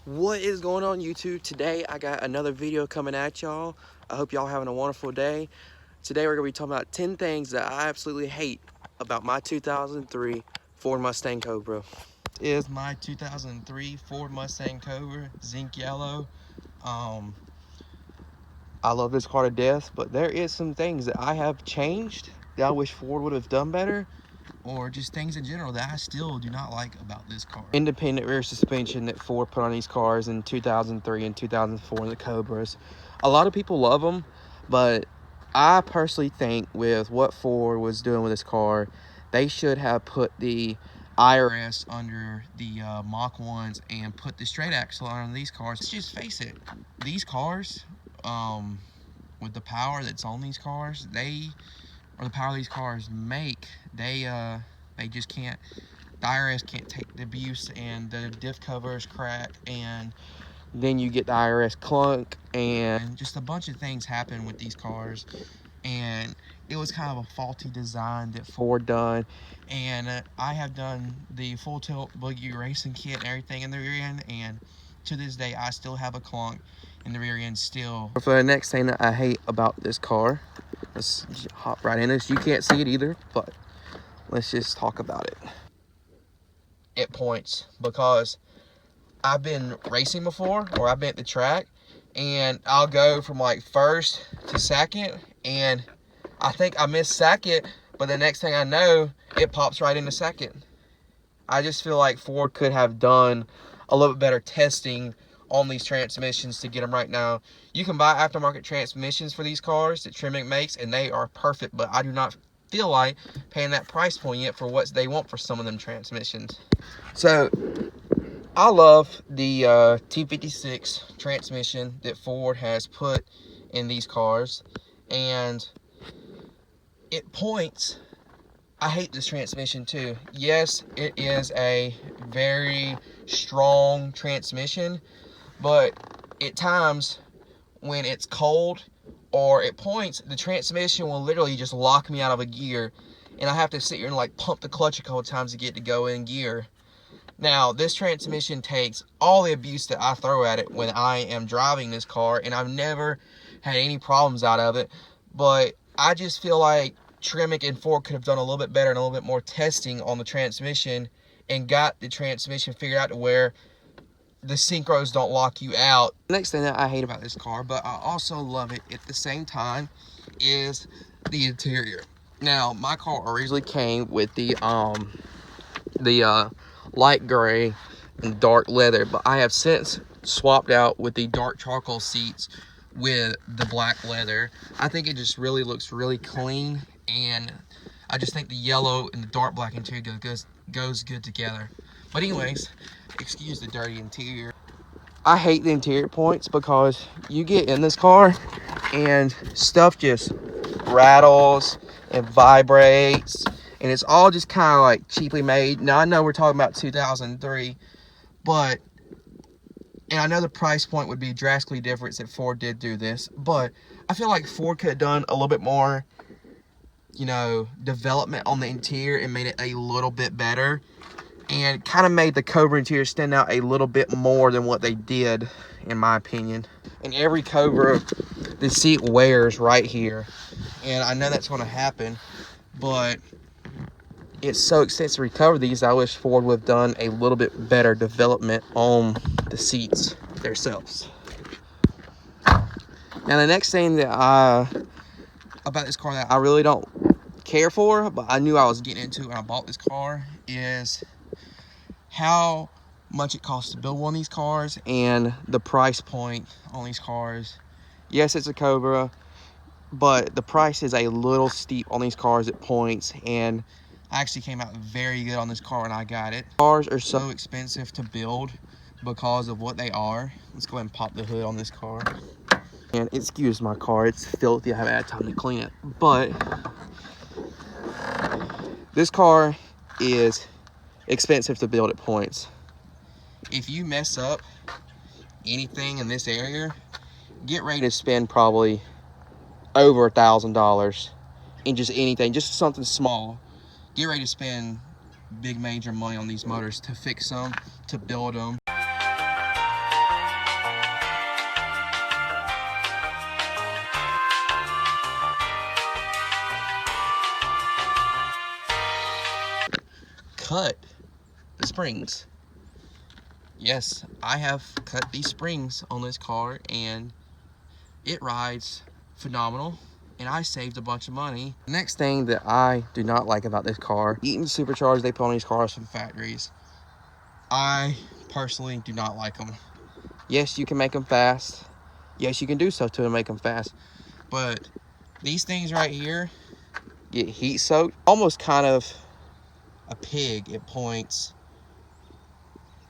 What is going on, YouTube? Today I got another video coming at y'all. I hope y'all having a wonderful day. Today we're gonna be talking about 10 things that I absolutely hate about my 2003 Ford Mustang Cobra. This is my 2003 Ford Mustang Cobra, zinc yellow. I love this car to death, but there is some things that I have changed that I wish Ford would have done better, or just things in general that I still do not like about this car. Independent rear suspension that Ford put on these cars in 2003 and 2004, the Cobras. A lot of people love them, but I personally think with what Ford was doing with this car, they should have put the IRS under the Mach 1s and put the straight axle on these cars. Let's just face it, these cars, with the power that's on these cars, the power these cars make, they just can't, the IRS can't take the abuse, and the diff covers crack, and then you get the IRS clunk, and just a bunch of things happen with these cars. And it was kind of a faulty design that Ford done, and I have done the full tilt boogie racing kit and everything in the rear end, and to this day I still have a clunk in the rear end still. For the next thing that I hate about this car, let's hop right in this. You can't see it either, but let's just talk about it. It points, because I've been racing before, or I've been at the track, and I'll go from like first to second, and I think I missed second, but the next thing I know, it pops right into second. I just feel like Ford could have done a little bit better testing on these transmissions to get them right. Now, you can buy aftermarket transmissions for these cars that Tremec makes, and they are perfect, but I do not feel like paying that price point yet for what they want for some of them transmissions. So I love the T56 transmission that Ford has put in these cars, and it points. I hate this transmission too. Yes, it is a very strong transmission, but at times when it's cold or it points, the transmission will literally just lock me out of a gear, and I have to sit here and like pump the clutch a couple times to get to go in gear. Now, this transmission takes all the abuse that I throw at it when I am driving this car, and I've never had any problems out of it, but I just feel like Tremec and Ford could have done a little bit better and a little bit more testing on the transmission, and got the transmission figured out to where the synchros don't lock you out. Next thing that I hate about this car, but I also love it at the same time, is the interior. Now, my car originally came with the light gray and dark leather, but I have since swapped out with the dark charcoal seats with the black leather. I think it just really looks really clean, and I just think the yellow and the dark black interior goes good together. But anyways, excuse the dirty interior. I hate the interior points because you get in this car and stuff just rattles and vibrates, and it's all just kind of like cheaply made. Now, I know we're talking about 2003, but, and I know the price point would be drastically different if Ford did do this, but I feel like Ford could have done a little bit more, you know, development on the interior and made it a little bit better, and kind of made the Cobra interior stand out a little bit more than what they did, in my opinion. In every Cobra, the seat wears right here, and I know that's going to happen, but it's so expensive to recover these. I wish Ford would have done a little bit better development on the seats themselves. Now, the next thing that about this car that I really don't care for, but I knew I was getting into when I bought this car, is how much it costs to build one of these cars and the price point on these cars. Yes, it's a Cobra, but the price is a little steep on these cars at points, and I actually came out very good on this car when I got it. Cars are so expensive to build because of what they are. Let's go ahead and pop the hood on this car. And excuse my car, it's filthy. I haven't had time to clean it. But this car is expensive to build at points. If you mess up anything in this area, get ready to spend probably over $1,000 in just anything, just something small. Get ready to spend big major money on these motors to fix them, to build them. cut the springs. Yes, I have cut these springs on this car, and it rides phenomenal, and I saved a bunch of money. The next thing that I do not like about this car, Eaton superchargers they put on these cars from factories, I personally do not like them. Yes, you can make them fast. Yes, you can do stuff to make them fast. But these things right here get heat soaked. Almost kind of a pig at points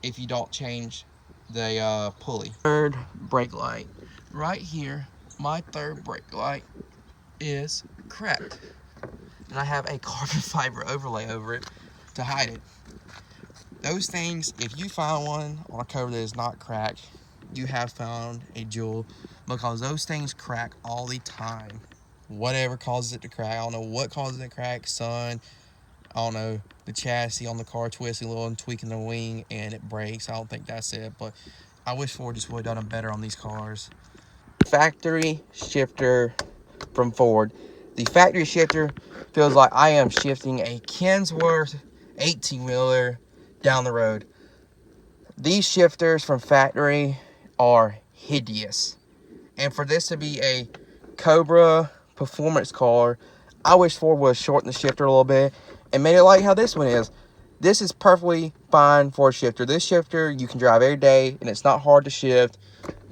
if you don't change the pulley. Third brake light. Right here, my third brake light is cracked. And I have a carbon fiber overlay over it to hide it. Those things, if you find one on a Cobra that is not cracked, you have found a jewel, because those things crack all the time. Whatever causes it to crack, I don't know what causes it to crack, sun, I don't know, the chassis on the car twisting a little and tweaking the wing and it breaks. I don't think that's it, but I wish Ford just would have done it better on these cars. Factory shifter from Ford. The factory shifter feels like I am shifting a Kensworth 18-wheeler down the road. These shifters from factory are hideous. And for this to be a Cobra performance car, I wish Ford would have shortened the shifter a little bit and made it like how this one is. This is perfectly fine for a shifter. This shifter you can drive every day, and it's not hard to shift.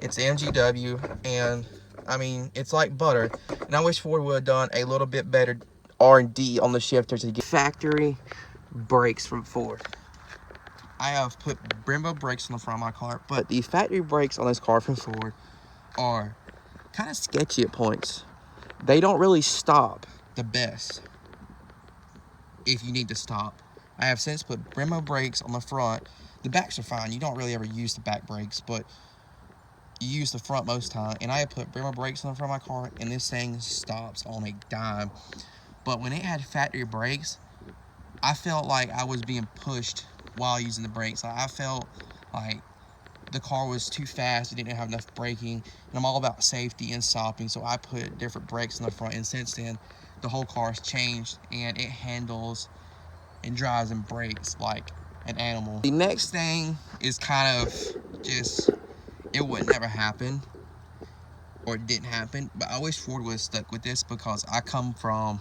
It's MGW, and I mean, it's like butter. And I wish Ford would have done a little bit better R&D on the shifter to get factory brakes from Ford. I have put Brembo brakes on the front of my car, but the factory brakes on this car from Ford are kind of sketchy at points. They don't really stop the best if you need to stop. I have since put Brembo brakes on the front. The backs are fine. You don't really ever use the back brakes, but you use the front most time. And I have put Brembo brakes on the front of my car, and this thing stops on a dime. But when it had factory brakes, I felt like I was being pushed while using the brakes. I felt like the car was too fast, it didn't have enough braking, and I'm all about safety and stopping, so I put different brakes in the front, and since then the whole car's changed and it handles and drives and brakes like an animal. The next thing is kind of just, it would never happen, or it didn't happen, but I wish Ford would have stuck with this, because I come from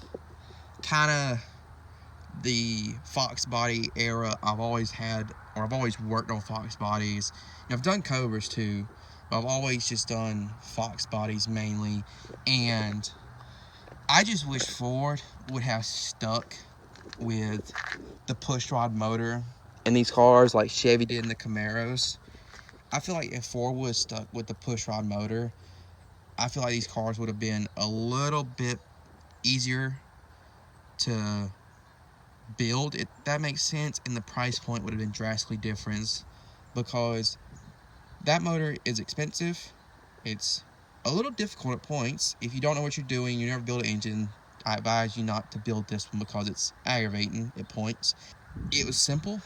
kind of the Fox body era. I've always worked on Fox bodies. And I've done Cobras too, but I've always just done Fox bodies mainly. And I just wish Ford would have stuck with the pushrod motor in these cars like Chevy did in the Camaros. I feel like if Ford would have stuck with the pushrod motor, I feel like these cars would have been a little bit easier to build, if that makes sense, and the price point would have been drastically different, because that motor is expensive. It's a little difficult at points. If you don't know what you're doing, you never build an engine, I advise you not to build this one, because it's aggravating at points. It was simple,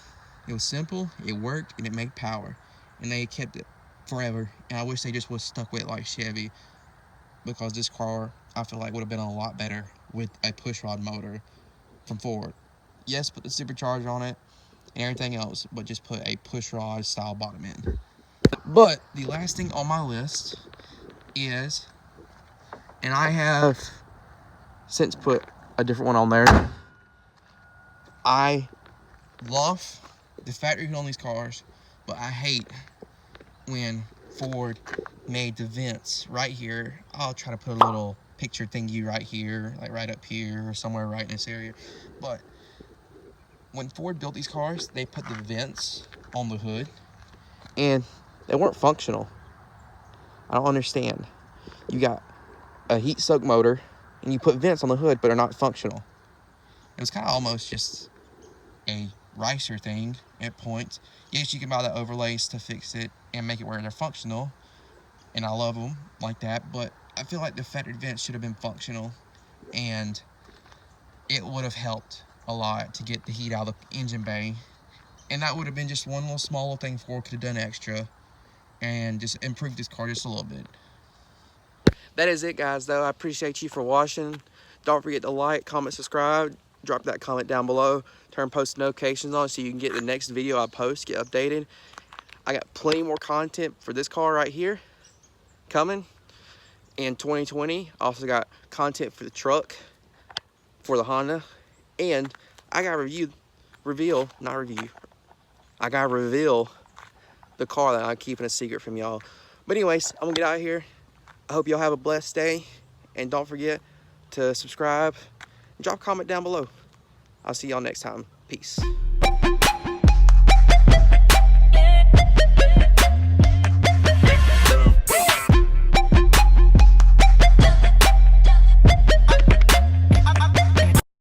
it worked, and it made power, and they kept it forever. And I wish they just would have stuck with it like Chevy, because this car I feel like would have been a lot better with a pushrod motor from Ford. Yes, put the supercharger on it and everything else, but just put a pushrod style bottom end. But the last thing on my list is, and I have since put a different one on there, I love the factory on these cars, but I hate when Ford made the vents right here. I'll try to put a little picture thingy right here, like right up here or somewhere right in this area. But when Ford built these cars, they put the vents on the hood, and they weren't functional. I don't understand. You got a heat-soaked motor, and you put vents on the hood, but they're not functional. It was kind of almost just a ricer thing at points. Yes, you can buy the overlays to fix it and make it where they're functional, and I love them like that, but I feel like the factory vents should have been functional, and it would have helped a lot to get the heat out of the engine bay. And that would have been just one little small little thing Ford could have done extra and just improved this car just a little bit. That is it, guys, though. I appreciate you for watching. Don't forget to like, comment, subscribe. drop that comment down below. Turn post notifications on so you can get the next video I post, get updated. I got plenty more content for this car right here coming in 2020. I also got content for the truck, for the Honda, and I got reveal the car that I'm keeping a secret from y'all. But anyways, I'm gonna get out of here. I hope y'all have a blessed day, and don't forget to subscribe and drop a comment down below. I'll see y'all next time. Peace.